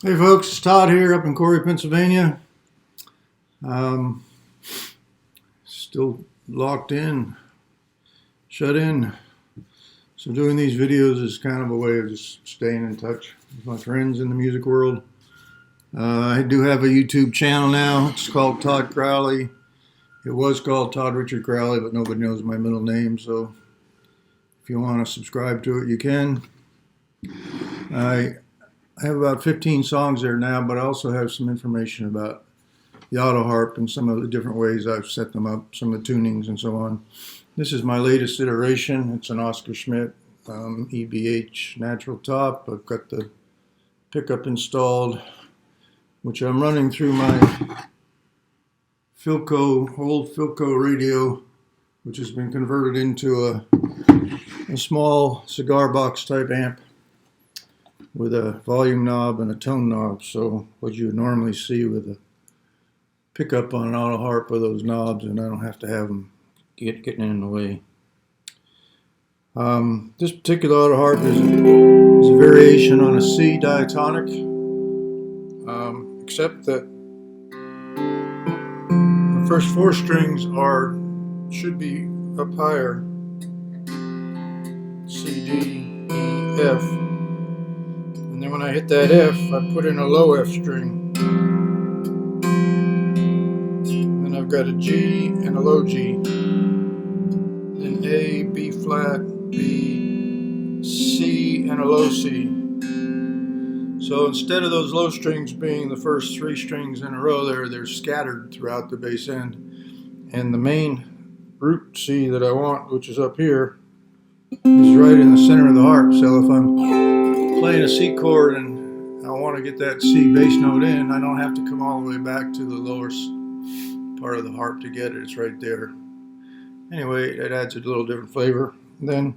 Hey folks, it's Todd here up in Corey, Pennsylvania. Still locked in, shut in. So doing these videos is kind of a way of just staying in touch with my friends in the music world. I do have a YouTube channel now. It's called Todd Crowley. It was called Todd Richard Crowley, but nobody knows my middle name. So if you want to subscribe to it, you can. I have about 15 songs there now, but I also have some information about the autoharp and some of the different ways I've set them up, some of the tunings and so on. This is my latest iteration. It's an Oscar Schmidt EBH natural top. I've got the pickup installed, which I'm running through my old Philco radio, which has been converted into a small cigar box type amp with a volume knob and a tone knob. So what you would normally see with a pickup on an auto harp with those knobs, and I don't have to have them getting in the way. This particular auto harp is a variation on a C diatonic, except that the first four strings should be up higher. C, D, E, F. And then when I hit that F, I put in a low F string. Then I've got a G and a low G. Then A, B flat, B, C, and a low C. So instead of those low strings being the first three strings in a row they're scattered throughout the bass end. And the main root C that I want, which is up here, is right in the center of the harp. So if I'm playing a C chord and I want to get that C bass note in, I don't have to come all the way back to the lower part of the harp to get it. It's right there. Anyway, it adds a little different flavor. And then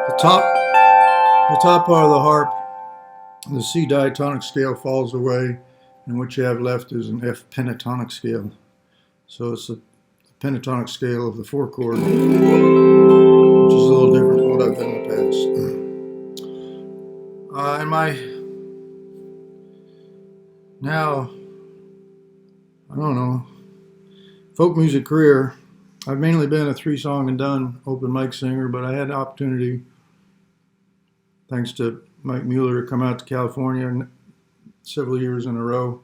the top part of the harp, the C diatonic scale falls away, and what you have left is an F pentatonic scale. So it's the pentatonic scale of the 4-chord, which is a little different than what I've done in the past. In my now, I don't know, folk music career, I've mainly been a 3-song and done open mic singer, but I had an opportunity, thanks to Mike Mueller, to come out to California several years in a row,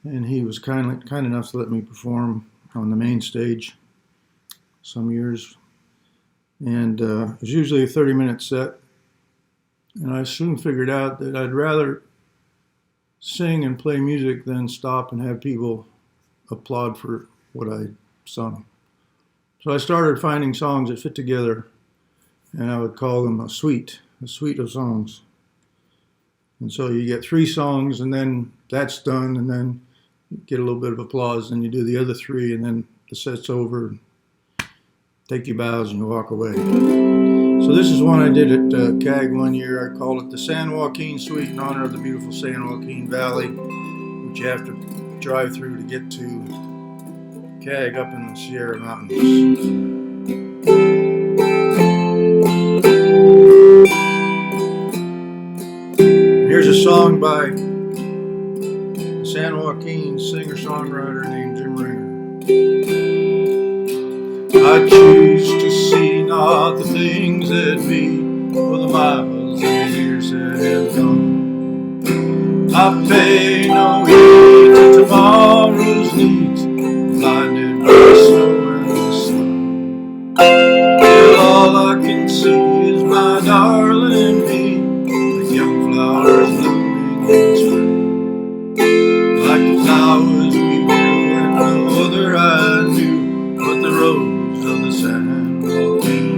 and he was kind enough to let me perform on the main stage some years. And it was usually a 30-minute set, and I soon figured out that I'd rather sing and play music than stop and have people applaud for what I sung. So I started finding songs that fit together, and I would call them a suite of songs. And so you get 3 songs, and then that's done, and then you get a little bit of applause, and you do the other 3, and then the set's over. Take your bows and you walk away. So this is one I did at CAG one year. I called it the San Joaquin Suite in honor of the beautiful San Joaquin Valley, which you have to drive through to get to CAG up in the Sierra Mountains. Here's a song by a San Joaquin singer-songwriter named Jim Ringer. I choose to see not the things that be, or the miles and the years that have gone. I pay no heed to tomorrow's needs, blinded by the snow and the sun. Till all I can see is my darling me, like young flowers blooming in spring, like the flowers we grew and no other I knew but the rose of the San Joaquin.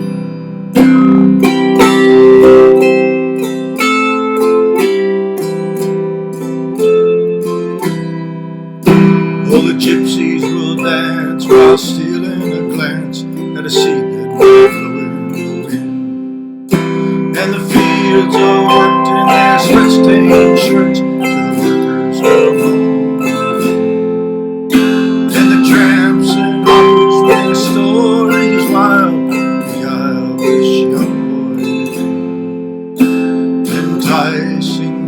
Oh, the gypsies will dance while stealing a glance at a seed that will blow in the wind. And the fields are worked in their sweat-stained shirts till the workers come home. And the tramps and hawkers bring the stories wild, the Irish young boy, enticing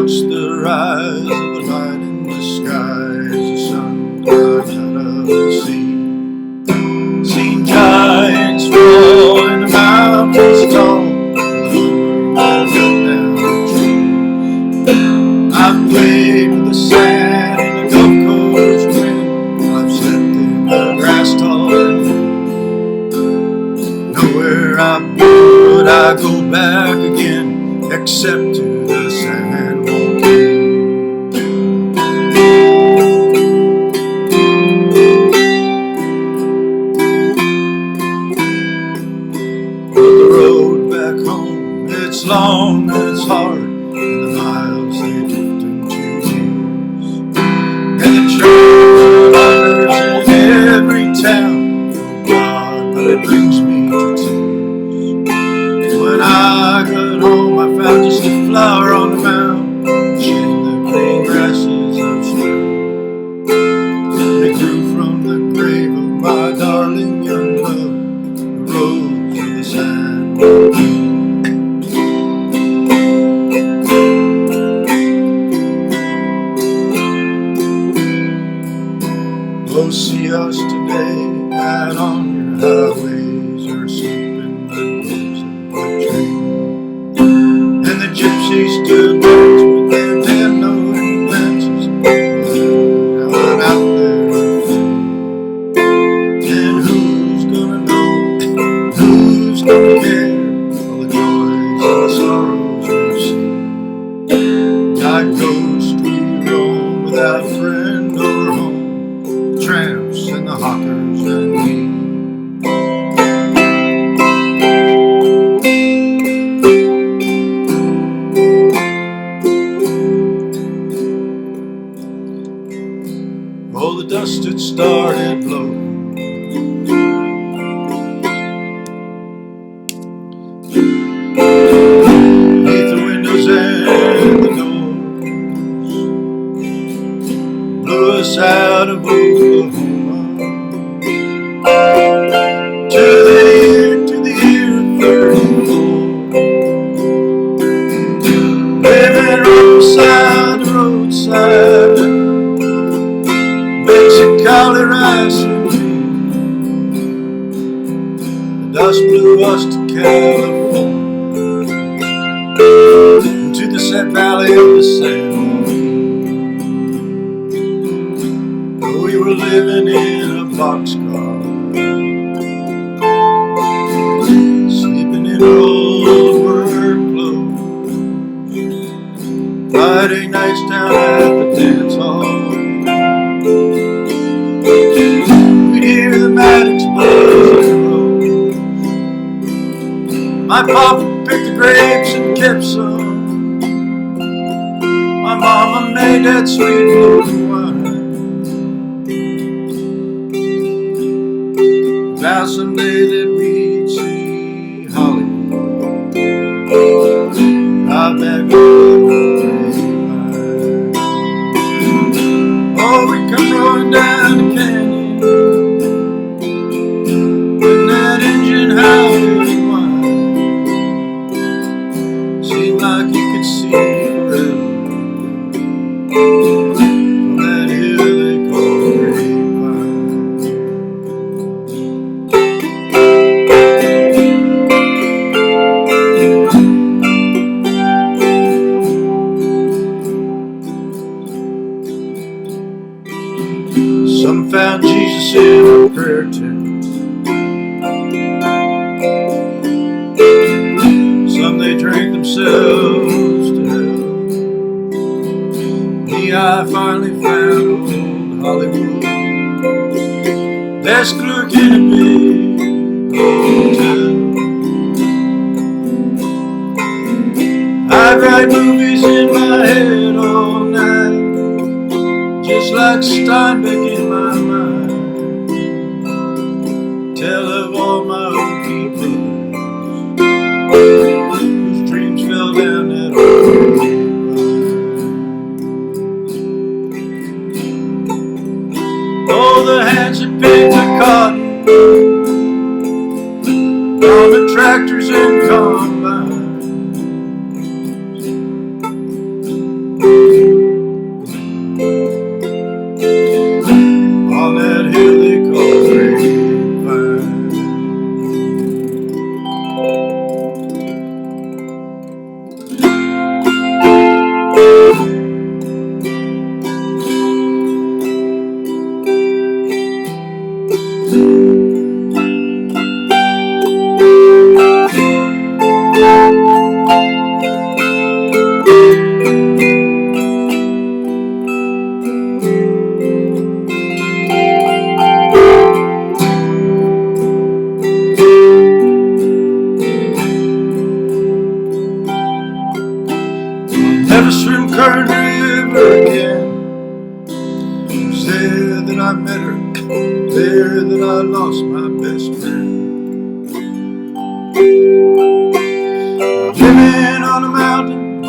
watched the rise of the light in the sky as the sun climbs out of the sea. Seen giants fall and the mountains tall, I've played with the sand in the Gulf Coast wind. I've slept in the grass tall and nowhere I've been would I go back again except to the San Joaquin. But the road back home, it's long and it's hard, and the miles they drift into years. And the trains in every town, oh God, but it brings me to tears. When I got home, I found just a flower on the mound, shedding the green grasses of spring. And it grew from the grave of my darling young love, the rose of the San Joaquin. Oh, see us today out on your highways or sleeping the doors of the train. And the gypsies stood dance with their damn knowing glances out there. And who's gonna know? Who's gonna care? All the joys and the sorrows we've seen. Guidepost we roam without friend or home. Tramps and the Hawkers and me. Oh, the dust had started blowing. Beneath the windows and the doors, blew us out of Oklahoma to the ear of 34. Living right beside the roadside, Mexicali rice and beans. The dust blew us to California, into the sad valley of the San Joaquin. We were living in a boxcar, sleeping in old work clothes. Friday nights down at the dance hall, we'd hear the Maddox buzz in the road. My papa picked the grapes and kept some. My mama made that sweet local wine. Now someday that we'd see Hollywood, drive back to the Grapevine. Oh, we'd come rolling down the canyon when that engine howled and whined. Seemed like you could see forever from that hill they call Grapevine. Some found Jesus in a prayer tent. Some they drank themselves to hell. Me, I finally found old Hollywood, desk clerk in a big hotel. I write movies in my head all night, just like Steinbeck in my mind. Tell of all my old people whose dreams fell down that old grapevine. Oh, the hands that picked the cotton on the tractors and combines. Kern River again. It was there that I met her, there that I lost my best friend. Living on a mountain,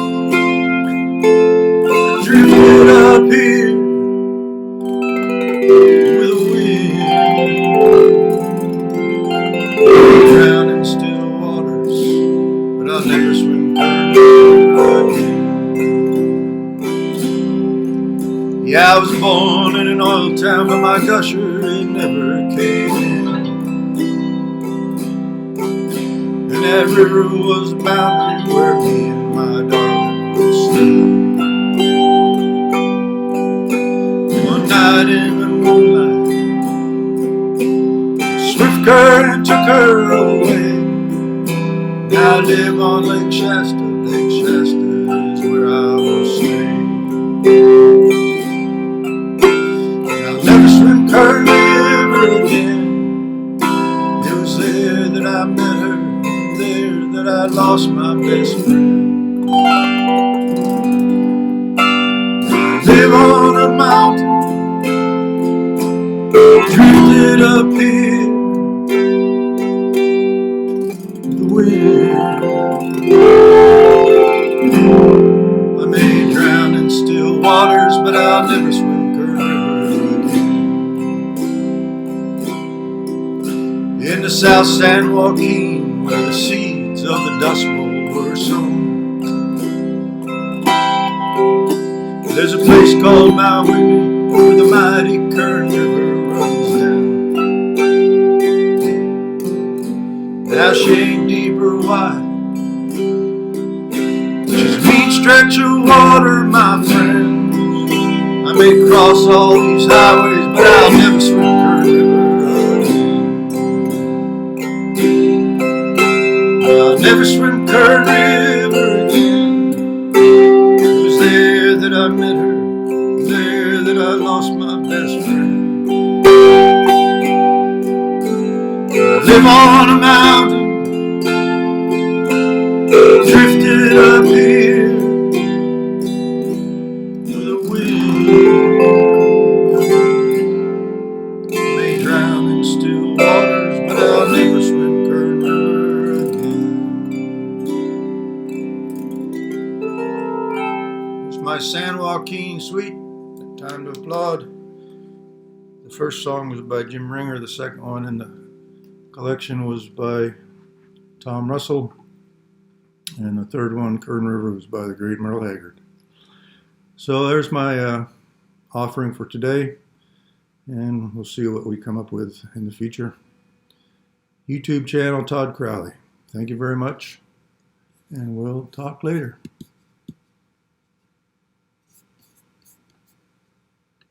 I drifted up here with a wind, drowned in still waters, but I'll never swim Kern River again. Yeah, I was born in an oil town, but my gusher, it never came in. And that river was the boundary where me and my darling would stand. One night in the moonlight, a swift current took her away. Now I live on Lake Shasta. Lake Shasta is where I will stay. Kern River again. It was there that I met her, there that I lost my best friend. I live on a mountain, drifted up here with the wind. I may drown in still waters, but I'll never swim Kern River. In the South San Joaquin, where the seeds of the Dust Bowl were sown, there's a place called Mount Whitney, where the mighty Kern River runs down. Now she ain't deep or wide, she's a mean stretch of water, my friends. I may cross all these highways, but I'll never swim Kern River. I'll never swim Kern River again. It was there that I met her, there that I lost my best friend. I live on a mountain, drifted up here with a wind. May drown in still waters, but I'll never swim Kern River again. My San Joaquin Suite, Time to Applaud. The first song was by Jim Ringer, the second one in the collection was by Tom Russell, and the third one, Kern River, was by the great Merle Haggard. So there's my offering for today, and we'll see what we come up with in the future. YouTube channel, Todd Crowley. Thank you very much, and we'll talk later.